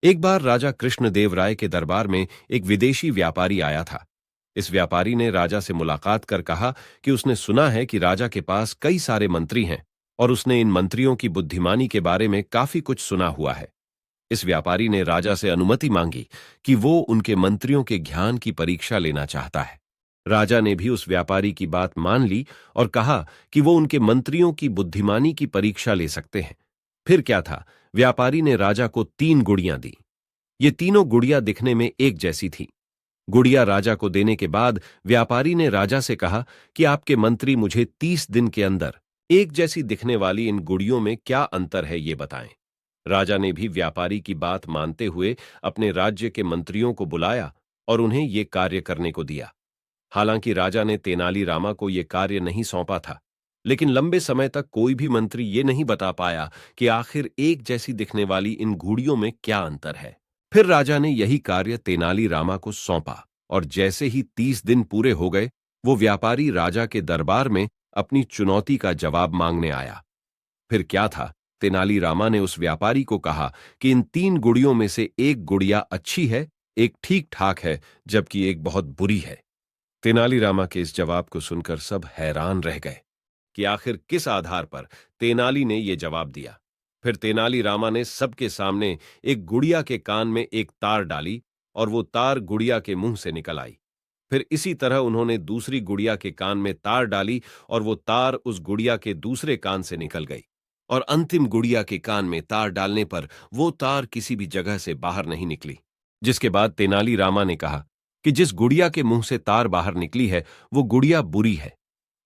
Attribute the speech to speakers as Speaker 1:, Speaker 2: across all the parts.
Speaker 1: एक बार राजा कृष्णदेव राय के दरबार में एक विदेशी व्यापारी आया था। इस व्यापारी ने राजा से मुलाकात कर कहा कि उसने सुना है कि राजा के पास कई सारे मंत्री हैं और उसने इन मंत्रियों की बुद्धिमानी के बारे में काफी कुछ सुना हुआ है। इस व्यापारी ने राजा से अनुमति मांगी कि वो उनके मंत्रियों के ज्ञान की परीक्षा लेना चाहता है। राजा ने भी उस व्यापारी की बात मान ली और कहा कि वो उनके मंत्रियों की बुद्धिमानी की परीक्षा ले सकते हैं। फिर क्या था, व्यापारी ने राजा को 3 गुड़ियां दी। ये तीनों गुड़ियां दिखने में एक जैसी थी। गुड़िया राजा को देने के बाद व्यापारी ने राजा से कहा कि आपके मंत्री मुझे 30 दिन के अंदर एक जैसी दिखने वाली इन गुड़ियों में क्या अंतर है ये बताएं। राजा ने भी व्यापारी की बात मानते हुए अपने राज्य के मंत्रियों को बुलाया और उन्हें ये कार्य करने को दिया। हालांकि राजा ने तेनाली रामा को यह कार्य नहीं सौंपा था, लेकिन लंबे समय तक कोई भी मंत्री ये नहीं बता पाया कि आखिर एक जैसी दिखने वाली इन घुड़ियों में क्या अंतर है। फिर राजा ने यही कार्य तेनाली रामा को सौंपा और जैसे ही 30 दिन पूरे हो गए, वो व्यापारी राजा के दरबार में अपनी चुनौती का जवाब मांगने आया। फिर क्या था, तेनाली रामा ने उस व्यापारी को कहा कि इन 3 गुड़ियों में से एक गुड़िया अच्छी है, एक ठीक ठाक है, जबकि एक बहुत बुरी है। तेनालीरामा के इस जवाब को सुनकर सब हैरान रह गए कि आखिर किस आधार पर तेनाली ने यह जवाब दिया। फिर तेनालीरामा ने सबके सामने एक गुड़िया के कान में एक तार डाली और वो तार गुड़िया के मुंह से निकल आई। फिर इसी तरह उन्होंने दूसरी गुड़िया के कान में तार डाली और वो तार उस गुड़िया के दूसरे कान से निकल गई। और अंतिम गुड़िया के कान में तार डालने पर वो तार किसी भी जगह से बाहर नहीं निकली। जिसके बाद तेनालीरामा ने कहा कि जिस गुड़िया के मुंह से तार बाहर निकली है वो गुड़िया बुरी है,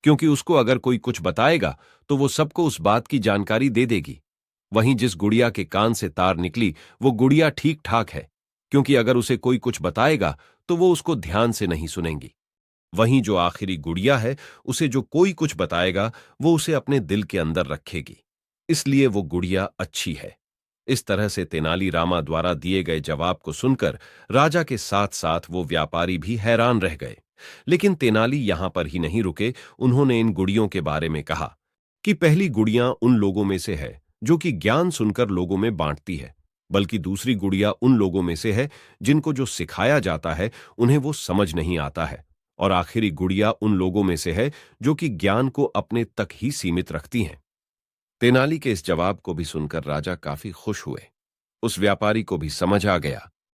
Speaker 1: क्योंकि उसको अगर कोई कुछ बताएगा तो वो सबको उस बात की जानकारी दे देगी। वहीं जिस गुड़िया के कान से तार निकली वो गुड़िया ठीक ठाक है, क्योंकि अगर उसे कोई कुछ बताएगा तो वो उसको ध्यान से नहीं सुनेंगी। वहीं जो आखिरी गुड़िया है, उसे जो कोई कुछ बताएगा वो उसे अपने दिल के अंदर रखेगी, इसलिए वो गुड़िया अच्छी है। इस तरह से तेनालीरामा द्वारा दिए गए जवाब को सुनकर राजा के साथ साथ वो व्यापारी भी हैरान रह गए। लेकिन तेनाली यहां पर ही नहीं रुके। उन्होंने इन गुड़ियों के बारे में कहा कि पहली गुड़िया उन लोगों में से है जो कि ज्ञान सुनकर लोगों में बांटती है, बल्कि दूसरी गुड़िया उन लोगों में से है जिनको जो सिखाया जाता है उन्हें वो समझ नहीं आता है, और आखिरी गुड़िया उन लोगों में से है जो कि ज्ञान को अपने तक ही सीमित रखती हैं। तेनाली के इस जवाब को भी सुनकर राजा काफी खुश हुए। उस व्यापारी को भी समझ आ गया